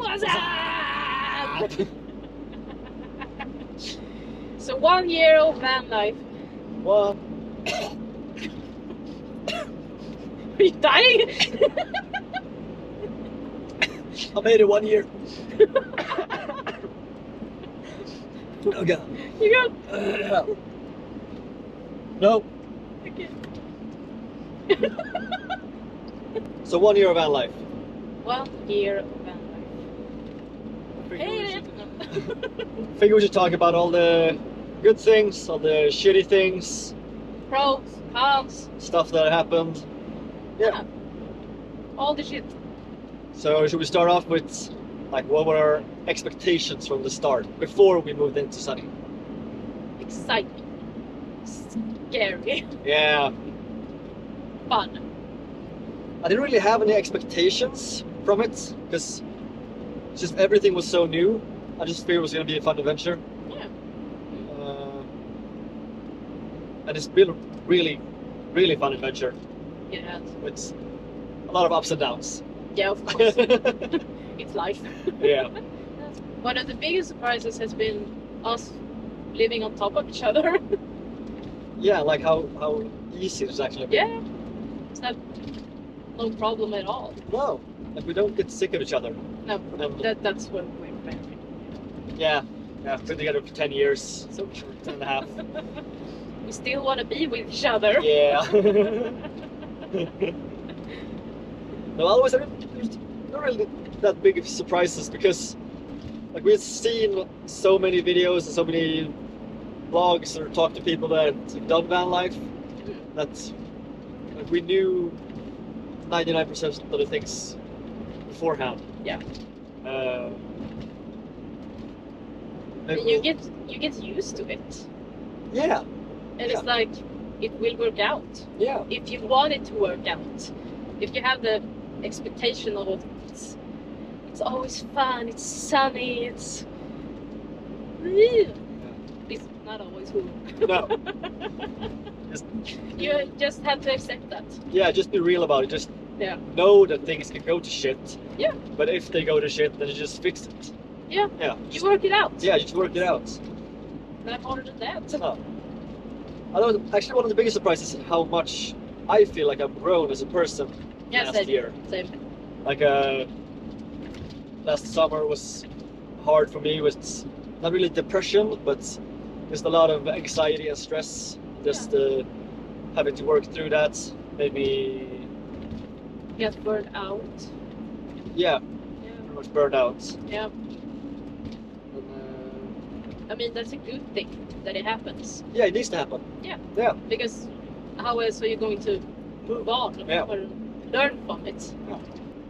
What's up? So 1 year of van life. Well, Are you dying? I made it 1 year. Oh god. You got No. okay. So 1 year of van life. 1 year of van life. Figure we Hate should- it. Figure we should talk about all the good things, all the shitty things, Pros, cons, stuff that happened. Yeah. all the shit. So should we start off with like what were our expectations from the start before we moved into Sunny? Exciting, scary, Yeah. fun. I didn't really have any expectations from it because just everything was so new. I just figured it was gonna be a fun adventure. Yeah. And it's been a really, really fun adventure Yeah. with a lot of ups and downs. Yeah, of course. It's life. Yeah. One of the biggest surprises has been us living on top of each other. Yeah, like how easy it's actually been. Yeah. It's not no problem at all. No, like we don't get sick of each other. No, And that's what we're married. yeah, been together for 10 years, So 10 and a half. we still want to be with each other. Yeah. No, otherwise there's not really that big of surprises because like we've seen so many videos and so many vlogs or talked to people that have done van life that like, we knew 99% of the things beforehand. Yeah. And You get used to it, yeah, and it's like it will work out yeah, if you want it to work out. If you have the expectation of it, it's always fun. It's sunny. It's not always cool. no. Just, You just have to accept that. yeah, just be real about it. Just Yeah. know that things can go to shit. Yeah. But if they go to shit, then you just fix it. Yeah. Yeah. You work it out. Yeah, just work it out. Not harder than that. No. I thought actually one of the biggest surprises is how much I feel like I've grown as a person Yeah, last same. year. Same. Like last summer was hard for me. It was not really depression, but just a lot of anxiety and stress. Just having to work through that. Maybe Get burned out. yeah, Yeah. pretty much burned out. Yeah. And, I mean, that's a good thing that it happens. yeah, it needs to happen. Yeah. Yeah. Because how else are you going to move on Yeah. or learn from it? Yeah.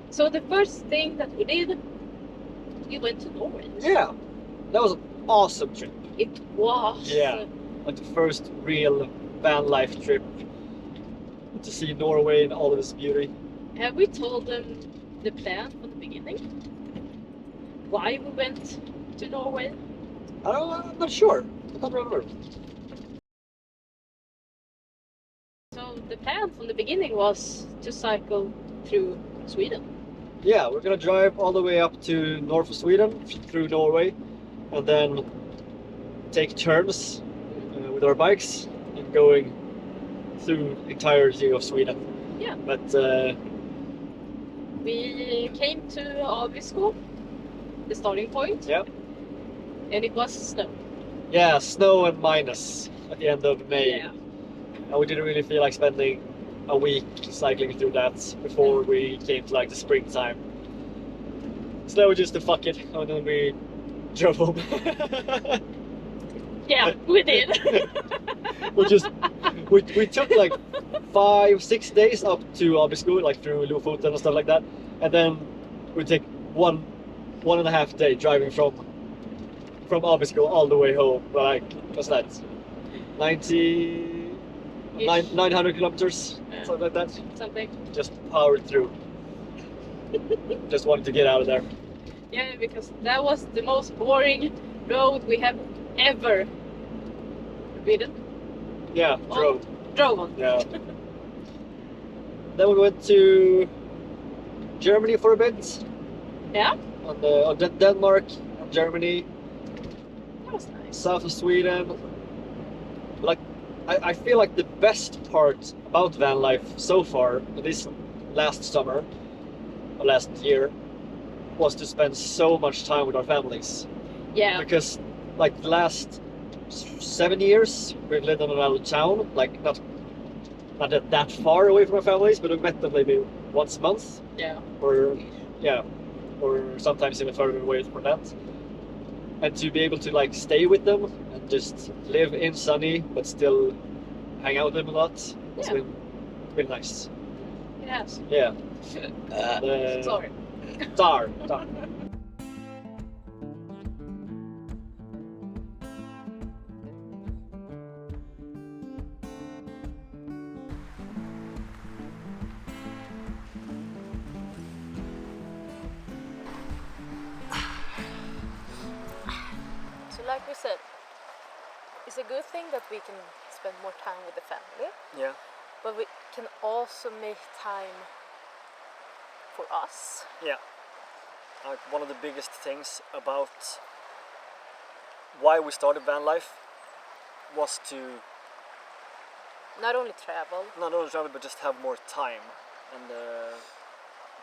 So the first thing that we did, we went to Norway. Yeah, that was an awesome trip. It was. Yeah. Like the first real van life trip to see Norway and all of its beauty. Have we told them the plan from the beginning? Why we went to Norway? I'm not sure. I can't remember. So the plan from the beginning was to cycle through Sweden. Yeah, we're gonna drive all the way up to north of Sweden through Norway, and then take turns with our bikes and going through the entirety of Sweden. Yeah. But We came to Abisko, the starting point. yeah, And it was snow. yeah, snow and minus at the end of May. Yeah. And we didn't really feel like spending a week cycling through that before we came to like the springtime. So we just to fuck it, and then we drove home. Yeah, we did. we took like 5-6 days up to Abisko, like through Lofoten and stuff like that, and then we take one and a half day driving from Abisko all the way home. Like what's that? 900 kilometers, Yeah. something like that. Something. Just powered through. Just wanted to get out of there. Yeah, because that was the most boring road we have ever ridden. Yeah, Drove on. Yeah. Then we went to Germany for a bit. Yeah. on Denmark, Germany, That was nice. south of Sweden. Like, I feel like the best part about van life so far, this last summer, or last year, was to spend so much time with our families. Yeah. Because, like, the last 7 years, we've lived in another town, like, not that far away from our families, but we met them maybe once a month. Yeah. Or sometimes even further away from that. And to be able to like stay with them and just live in Sunny but still hang out with them a lot, it's been nice. It has. Yeah. Sorry. Tar. So like we said, it's a good thing that we can spend more time with the family, Yeah. but we can also make time for us. Yeah. Like one of the biggest things about why we started van life was to Not only travel, not only travel but just have more time and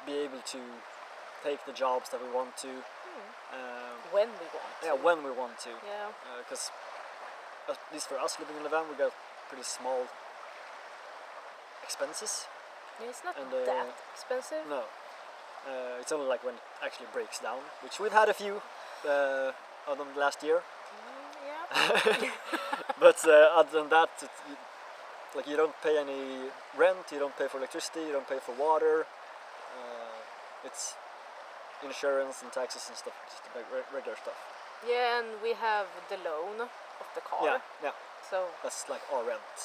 be able to take the jobs that we want to. when we want to. Yeah, when we want to. Yeah. Because at least for us living in the van, we got pretty small expenses. Yeah, it's not And, that expensive. No, it's only like when it actually breaks down, which we've had a few of them last year. Yeah. But other than that, like you don't pay any rent, you don't pay for electricity, you don't pay for water. It's insurance and taxes and stuff, just like regular stuff. Yeah, and we have the loan of the car. Yeah, So that's like our rent.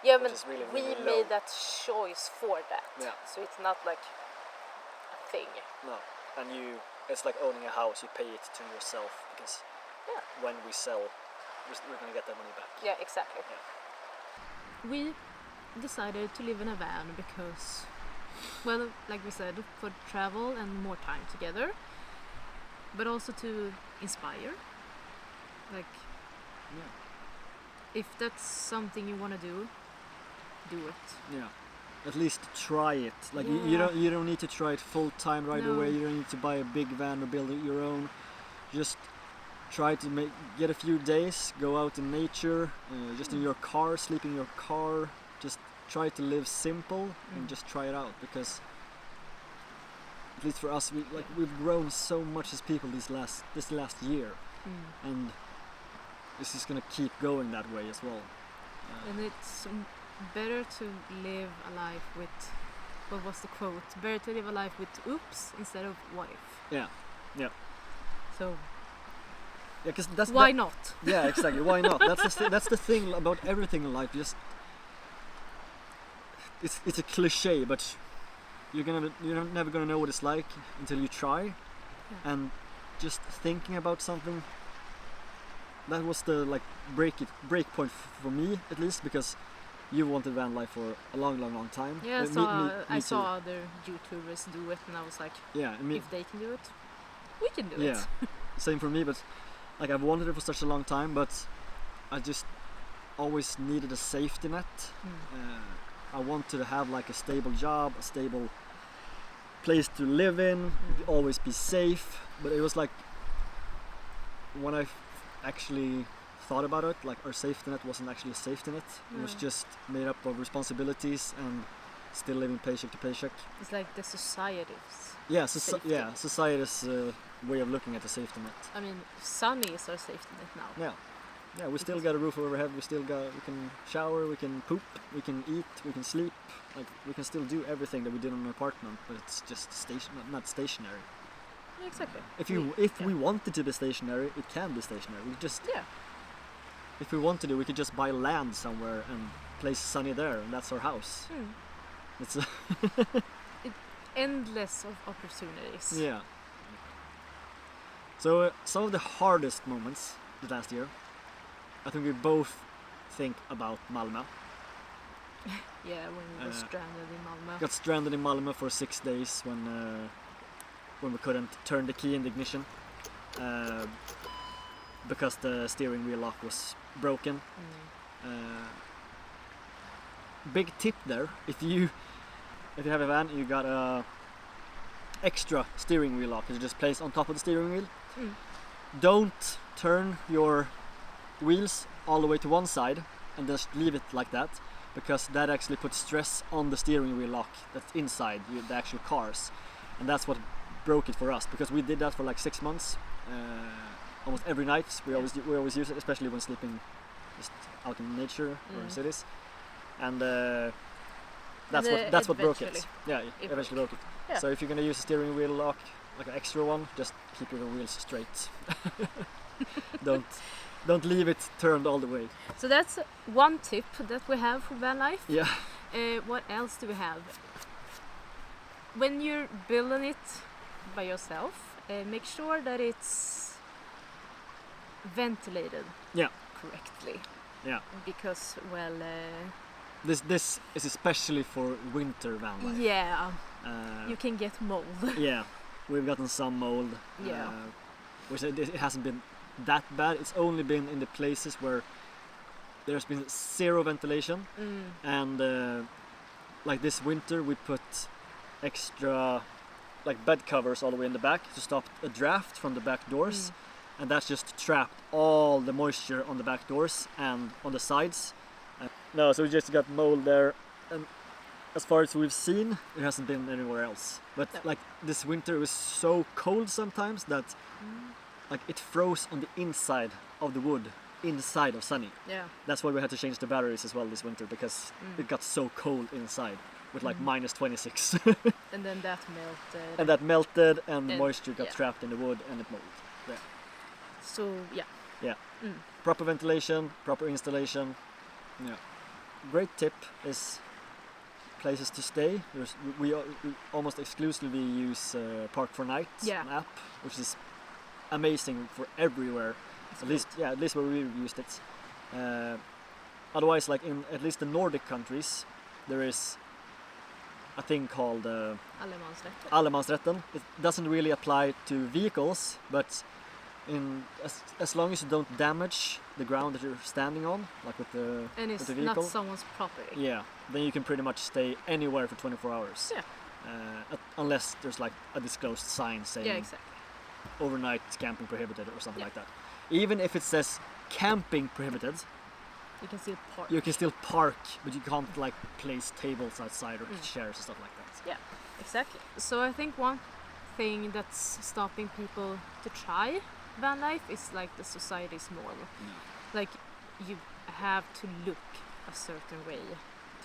yeah, which but is really, we really made low. that choice for that. Yeah. So it's not like a thing. No, and it's like owning a house. You pay it to yourself because when we sell, we're gonna get that money back. Yeah, exactly. Yeah. We decided to live in a van because, well, like we said, for travel and more time together, but also to inspire. Like, if that's something you want to do it. Yeah. At least try it. Like Yeah. you don't need to try it full time right No. away. You don't need to buy a big van or build it your own. Just try to get a few days, go out in nature, just in your car, sleep in your car. Just try to live simple and just try it out because at least for us, we've grown so much as people this last year, and this is gonna keep going that way as well. And it's better to live a life with, what was the quote? Better to live a life with oops instead of what if. Yeah. So Yeah, because that's why not? Yeah, exactly. Why not? That's the thing about everything in life. Just it's a cliche, but you're never gonna know what it's like until you try. Yeah. And just thinking about something. That was the like break point for me at least, because you wanted van life for a long time. Yeah, I me saw too. other YouTubers do it, and I was like, Yeah, if they can do it, we can do yeah. it. Same for me, but like I've wanted it for such a long time, but I just always needed a safety net. I wanted to have like a stable job, a stable place to live in, always be safe. But it was like when I actually thought about it, like our safety net wasn't actually a safety net. It was just made up of responsibilities and still living paycheck to paycheck. It's like the society's. Yeah, Safety. society's way of looking at the safety net. I mean, Sunny is our safety net now. Yeah, we still got a roof over our head. We can shower, we can poop, we can eat, we can sleep. Like we can still do everything that we did in an apartment, but it's just not stationary. Exactly. If we wanted to be stationary, it can be stationary. We just if we wanted to, we could just buy land somewhere and place Sunny there, and that's our house. It's endless of opportunities. yeah. So some of the hardest moments the last year, I think we both think about Malmö. Yeah, when we were stranded in Malmö. Got stranded in Malmö for 6 days when when we couldn't turn the key in the ignition because the steering wheel lock was broken. Big tip there: if you have a van, you got a extra steering wheel lock. You just place on top of the steering wheel. Don't turn your wheels all the way to one side and just leave it like that, because that actually puts stress on the steering wheel lock that's inside the actual cars, and that's what broke it for us, because we did that for like 6 months, almost every night. We always use it, especially when sleeping just out in nature or in cities, and that's what broke it. Yeah, it eventually broke it. Yeah. So if you're gonna use a steering wheel lock, like an extra one, just keep your wheels straight. Don't leave it turned all the way. So that's one tip that we have for van life. Yeah. What else do we have? When you're building it by yourself, make sure that it's ventilated. Yeah. Correctly. Yeah. Because this is especially for winter van life. Yeah. You can get mold. Yeah. We've gotten some mold. Yeah. Which it hasn't been that bad. It's only been in the places where there's been zero ventilation, and like this winter we put extra like bed covers all the way in the back to stop a draft from the back doors, and that's just trapped all the moisture on the back doors and on the sides. No, so we just got mold there, and as far as we've seen, it hasn't been anywhere else. But like this winter, it was so cold sometimes that like it froze on the inside of the wood, inside of Sunny. Yeah. That's why we had to change the batteries as well this winter, because it got so cold inside with like minus 26. And then that melted. And that melted, and moisture got trapped in the wood, and it molded. Yeah. So yeah. Proper ventilation, proper installation. Yeah. Great tip is places to stay. We almost exclusively use Park 4 Night, an app, which is amazing for everywhere. At least where we used it. Otherwise, like in at least the Nordic countries, there is a thing called Allemansrätten. It doesn't really apply to vehicles, but as long as you don't damage the ground that you're standing on, like with the it's vehicle, not someone's property. Yeah, then you can pretty much stay anywhere for 24 hours. Yeah. Unless there's like a disclosed sign saying Exactly. overnight camping prohibited or something like that. Even if it says camping prohibited, you can still park. You can still park, but you can't like place tables outside or chairs and stuff like that. Yeah, exactly. So I think one thing that's stopping people to try van life is like the society's norm. Like you have to look a certain way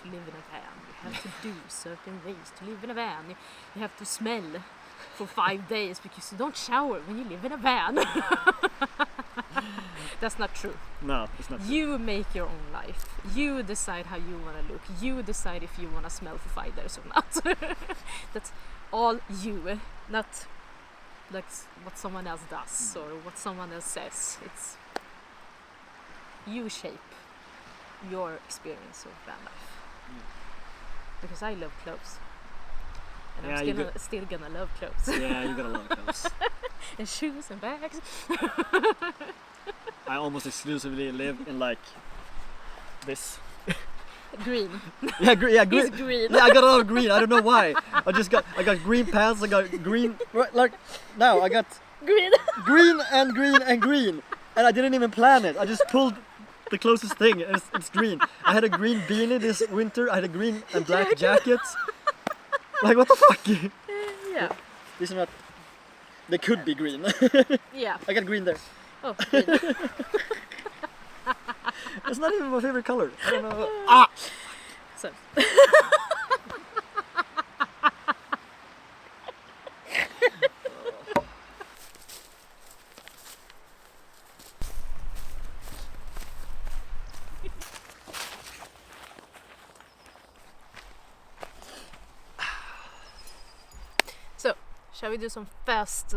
to live in a van. You have to do certain ways to live in a van. You have to smell for 5 days because you don't shower when you live in a van. That's not true. No, it's not true. You make your own life. You decide how you want to look. You decide if you want to smell for 5 days or not. That's all you, not like what someone else does or what someone else says. It's you shape your experience of van life. Because I love clothes. And I'm still gonna love clothes. Yeah, you're gonna love clothes. And shoes and bags. I almost exclusively live in like this. Green. Yeah, green. He's green. Yeah, I got a lot of green. I don't know why. I got green pants. I got green. Right, like now I got green. green and green and green, and I didn't even plan it. I just pulled the closest thing. It's green. I had a green beanie this winter. I had a green and black jacket. Like what the fuck? Yeah. These are not. They could be green. Yeah. I got green there. Oh, green. It's not even my favorite color. I don't know. So. So, shall we do some fast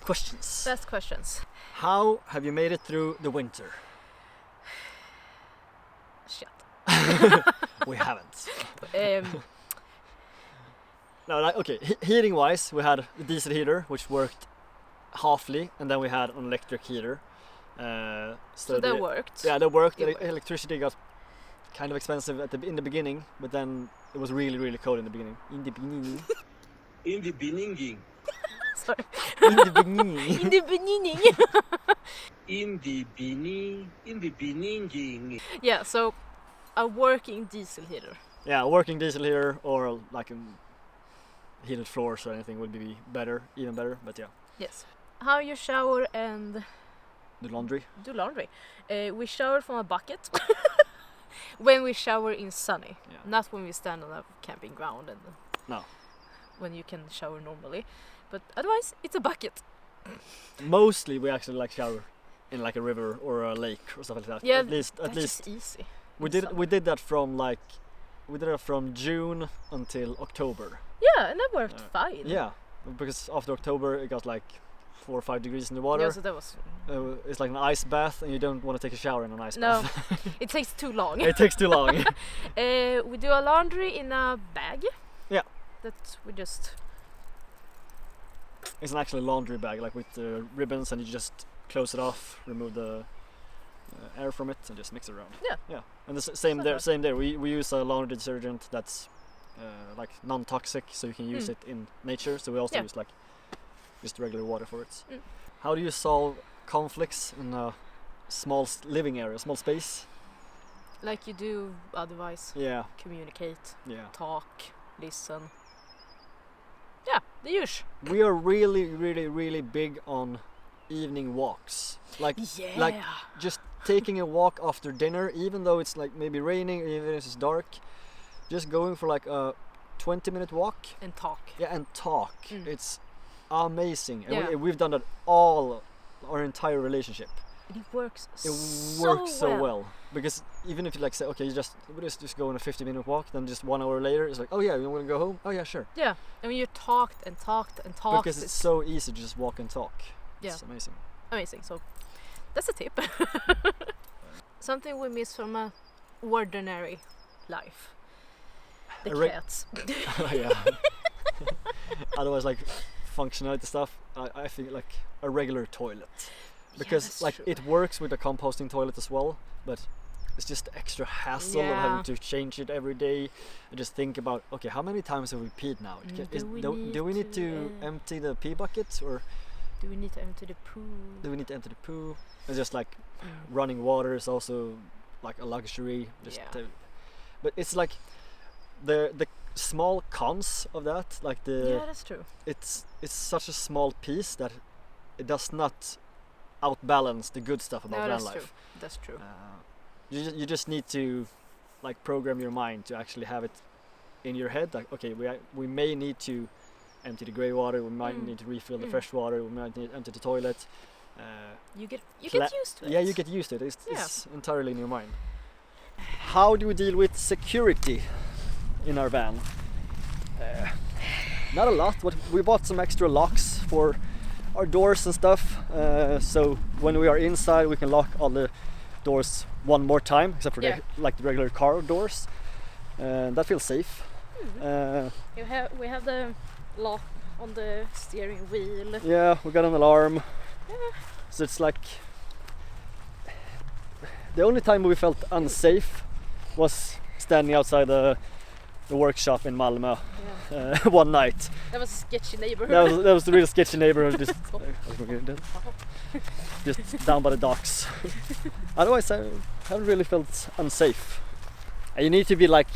questions? Fast questions. How have you made it through the winter? Shit. We haven't. No, like, okay, heating wise, we had the diesel heater, which worked halfly, and then we had an electric heater. So that worked. Yeah, that worked. It worked. Electricity got kind of expensive in the beginning, but then it was really, really cold in the beginning. In the beginning. Sorry. In the beginning. In the beginning. In the beginning. Yeah, so a working diesel heater. Yeah, a working diesel heater or like heated floors or anything would be better, even better. But yeah. Yes. How you shower and The laundry. do laundry? We shower from a bucket. When we shower in sunny, Yeah. not when we stand on a camping ground and No. when you can shower normally. But otherwise, it's a bucket. Mostly we actually like shower in like a river or a lake or stuff like that. Yeah, at least That's just easy. we in did summer. we did that from June until October. Yeah, and that worked fine. Yeah, because after October it got like 4 or 5 degrees in the water. Yeah, so that was. It's like an ice bath, and you don't want to take a shower in an ice No, bath. it takes too long. It takes too long. We do our laundry in a bag. Yeah. That we just. It's an actual laundry bag, like with ribbons, and you just close it off, remove the air from it, and just mix it around. Yeah. Yeah, and the same So there. nice. Same there. We use a laundry detergent that's like non-toxic, so you can use it in nature. So we also use like just regular water for it. Mm. How do you solve conflicts in a small living area, small space? Like you do otherwise. Yeah, Communicate, yeah. talk, listen. Yeah, the usual. We are really, really, really big on evening walks. Like Yeah. just taking a walk after dinner, even though it's like maybe raining, even if it's dark. Just going for like a 20-minute walk. And talk. Yeah, and talk. Mm. It's amazing. And Yeah. we've done that all our entire relationship. And it works It works so well. Because even if you like say, okay, we'll just go on a 50-minute walk, then just 1 hour later, it's like, oh yeah, you want to go home? Oh yeah, sure. Yeah, and when you talked and talked and talked, Because it's so easy to just walk and talk. Yeah. It's amazing. amazing. So that's a tip. Something we miss from a ordinary life. The cats. Yeah. Otherwise, like functionality stuff, I think like a regular toilet, because like true. it works with a composting toilet as well, but it's just the extra hassle of having to change it every day and just think about, okay, how many times have we peed now? Do we need to empty the pee bucket, or do we need to empty the poo? do we need to empty the poo? And just like running water is also like a luxury. Just but it's like the small cons of that, like that's true. it's such a small piece that it does not outbalance the good stuff about van life. That's true. You just need to like program your mind to actually have it in your head, like, okay, we may need to empty the grey water, we might need to refill the fresh water, we might need to empty the toilet. You get used to it. Yeah, you get used to it. It's entirely in your mind. How do we deal with security in our van? Not a lot, but we bought some extra locks for our doors and stuff, so when we are inside we can lock all the doors one more time, except for the regular car doors. That feels safe. We have the lock on the steering wheel. Yeah, we got an alarm. So it's like the only time we felt unsafe was standing outside the workshop in Malmö one night. That was a sketchy neighborhood. That was the real sketchy neighborhood, just down by the docks. Otherwise, I haven't really felt unsafe. And you need to be like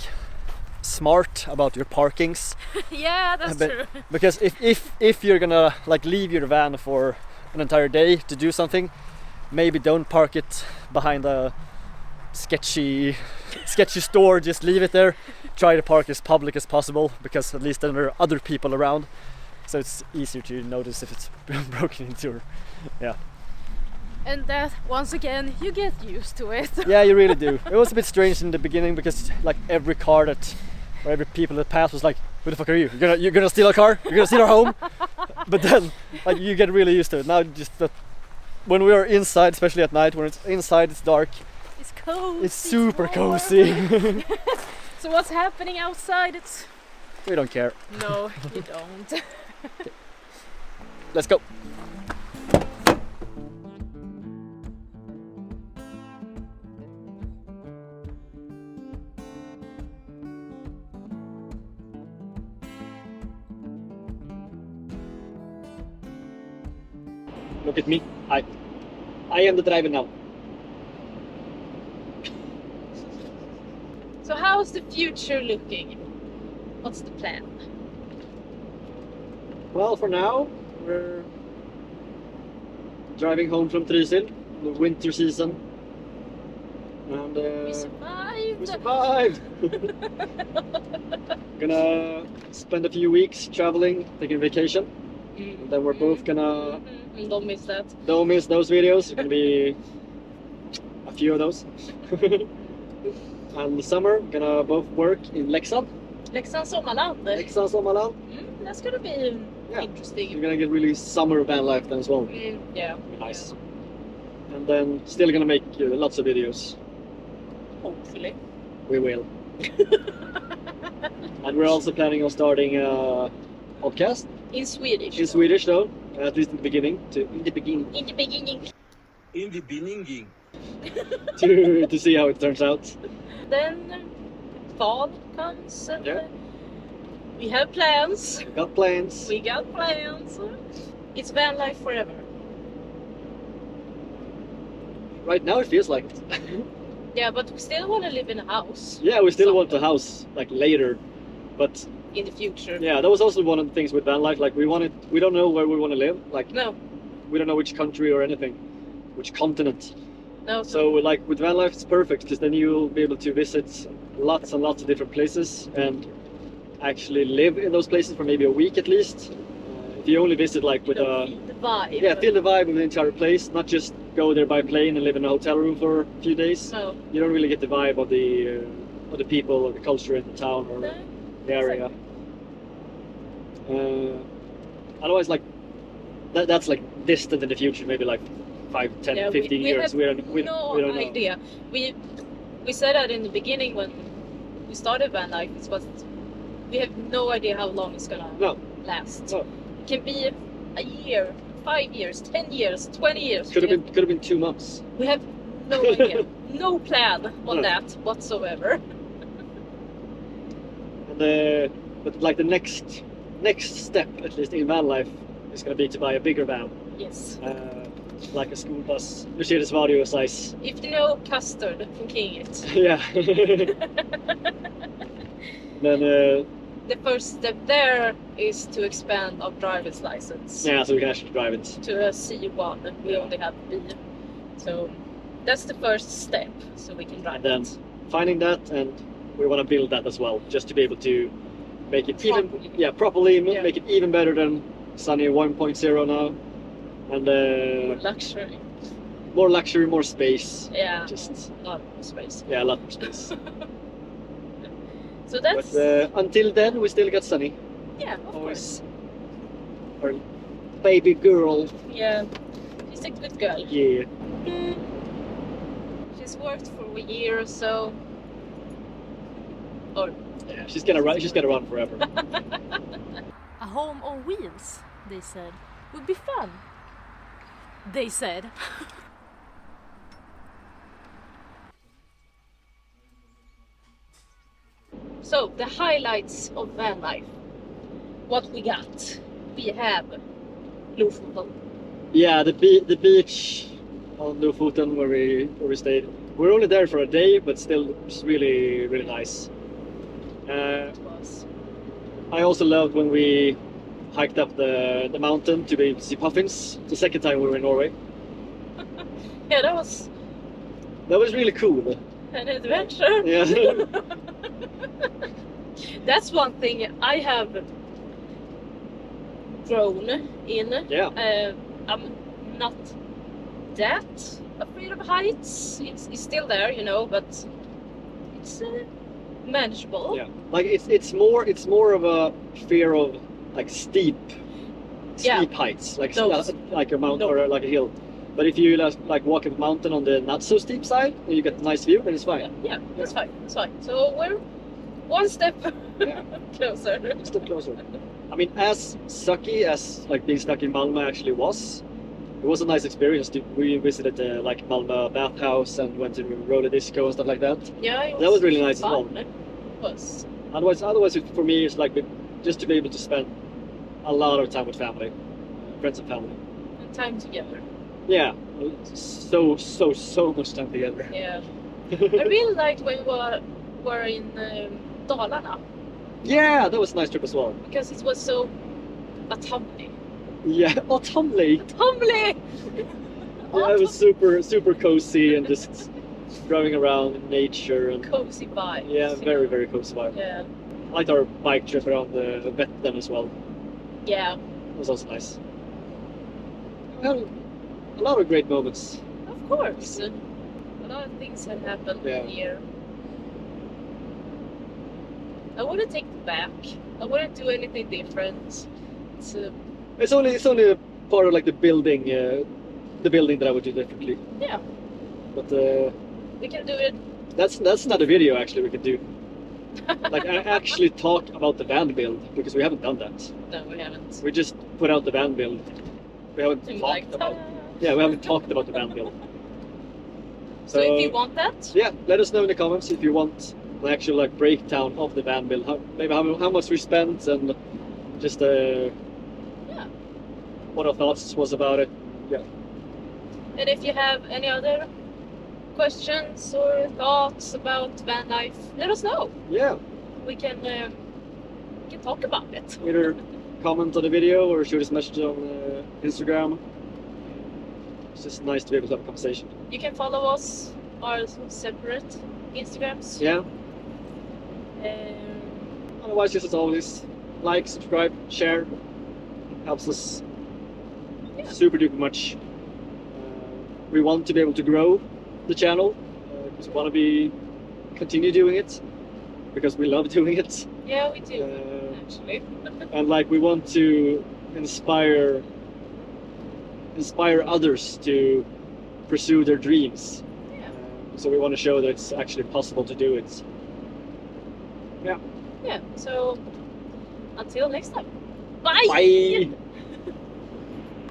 smart about your parkings. Yeah, that's true. Because if you're gonna like leave your van for an entire day to do something, maybe don't park it behind a sketchy store. Just leave it there. Try to park as public as possible, because at least then there are other people around, so it's easier to notice if it's broken into. And that, once again, you get used to it. Yeah, you really do. It was a bit strange in the beginning, because like every people that passed was like, who the fuck are you? You're gonna steal our car? You're gonna steal our home? But then like you get really used to it. Now just that when we are inside, especially at night, when it's inside, it's dark. It's cozy. It's super cozy. So what's happening outside? It's We don't care. No, you don't. Let's go. Look at me. I am the driver now. So how's the future looking? What's the plan? Well, for now, we're driving home from Trysil, the winter season. And We survived! we survived! Gonna spend a few weeks traveling, taking vacation. And then we're both gonna... Don't miss that. Don't miss those videos. It's gonna be a few of those. And the summer, gonna both work in Leksand. Leksand Sommarland. Leksand Sommarland. That's gonna be Yeah. interesting. You're gonna get really summer van life then as well. Yeah. Nice. And then still gonna make lots of videos. Hopefully. We will. And we're also planning on starting a podcast In Swedish. in Swedish though, at least in the beginning. In the beginning. In the beginning. to see how it turns out. Then fall comes and Yeah. we have plans. We got plans. We got plans. It's van life forever. Right now it feels like it. Yeah, but we still want to live in a house. Yeah, we still want a house like later, but In the future. yeah, that was also one of the things with van life. Like we don't know where we want to live. Like No. we don't know which country or anything, which continent. No. So like with van life, it's perfect because then you'll be able to visit lots and lots of different places and actually live in those places for maybe a week at least. If you only visit like with a feel the vibe. yeah, feel the vibe of the entire place, not just go there by plane and live in a hotel room for a few days. No. You don't really get the vibe of the people or the culture in the town or No. the area. Otherwise, like that's like distant in the future, maybe like 5, 10, Yeah, 15 years. We have we no don't know. idea. We said that in the beginning when we started van life. It was we have no idea how long it's gonna No. last. No. It can be a year, 5 years, 10 years, 20 years. Could have been 2 months. We have no idea, no plan on No. that whatsoever. And but like the next step, at least in van life, is gonna be to buy a bigger van, Yes. like a school bus, Mercedes Vario size. If you know Custard from King It, Yeah. Then the first step there is to expand our driver's license yeah, so we can actually drive it. to a C1. We only have B. So that's the first step, so we can drive And then it. finding that, and we want to build that as well, just to be able to make it Properly. properly, Yeah. make it even better than Sunny 1.0 now, and Luxury. more luxury, more space. Yeah, Just a lot of space. yeah, a lot more space. So that's But until then, we still got Sunny, yeah, of course. our baby girl. Yeah, she's a good girl. Yeah, She's worked for a year or so. Or yeah, she's gonna run. She's gonna run forever. a home on wheels, they said, would be fun. They said. So the highlights of van life. What we got? We have Lofoten. Yeah, the beach on Lofoten where we stayed. We're only there for a day, but still, it's really nice. It was. I also loved when we hiked up the mountain to be able to see puffins. The second time we were in Norway. Yeah, that was That was really cool. an adventure. Yeah. That's one thing I have grown in. Yeah. I'm not that afraid of heights. It's still there, you know, but it's manageable. Yeah. Like it's more of a fear of like steep heights, like Those. like a mountain No. or like a hill. But if you like walk a mountain on the not so steep side, and you get a nice view, then it's fine. Yeah, that's fine. That's fine. So One step Yeah. closer. A step closer. I mean, as sucky as like being stuck in Malmö actually was, it was a nice experience. We visited the like Malmö bathhouse and went to roller disco and stuff like that. Yeah, it That was really nice as fun. well. It was. Otherwise, for me, it's like just to be able to spend a lot of time with family, friends and family. And time together. Yeah, so much time together. Yeah. I really liked when we were in Dalarna Yeah, that was a nice trip as well. because it was so autumnly. Yeah, autumnally. Autumnly! Yeah, it was super cozy and just driving around in nature and Cozy vibes. yeah, you very know? very cozy vibe. Yeah. I liked our bike trip around the Vättern as well. Yeah. It was also nice. We had a lot of great moments. Of course. A lot of things had happened Yeah. here. I wouldn't take it back. I wouldn't do anything different. It's only a part of like the building that I would do differently. Yeah. But We can do it. that's not a video actually we could do. Like I actually talk about the van build because we haven't done that. No, we haven't. We just put out the van build. We haven't And talked like, about. ta-da! Yeah, we haven't talked about the van build. So if you want that, Yeah, let us know in the comments if you want an actual like breakdown of the van build. How much we spent and just yeah. what our thoughts was about it. Yeah. And if you have any other questions or thoughts about van life, let us know. Yeah. We can talk about it. Either comment on the video or shoot us a message on Instagram. It's just nice to be able to have a conversation. You can follow us our separate Instagrams. Yeah. Um, Otherwise, just as always, like, subscribe, share. Helps us Yeah. super duper much. We want to be able to grow the channel because we want to continue doing it because we love doing it. yeah, we do actually. And like we want to inspire others to pursue their dreams. Yeah. So we want to show that it's actually possible to do it. Yeah. So until next time. Bye. Bye.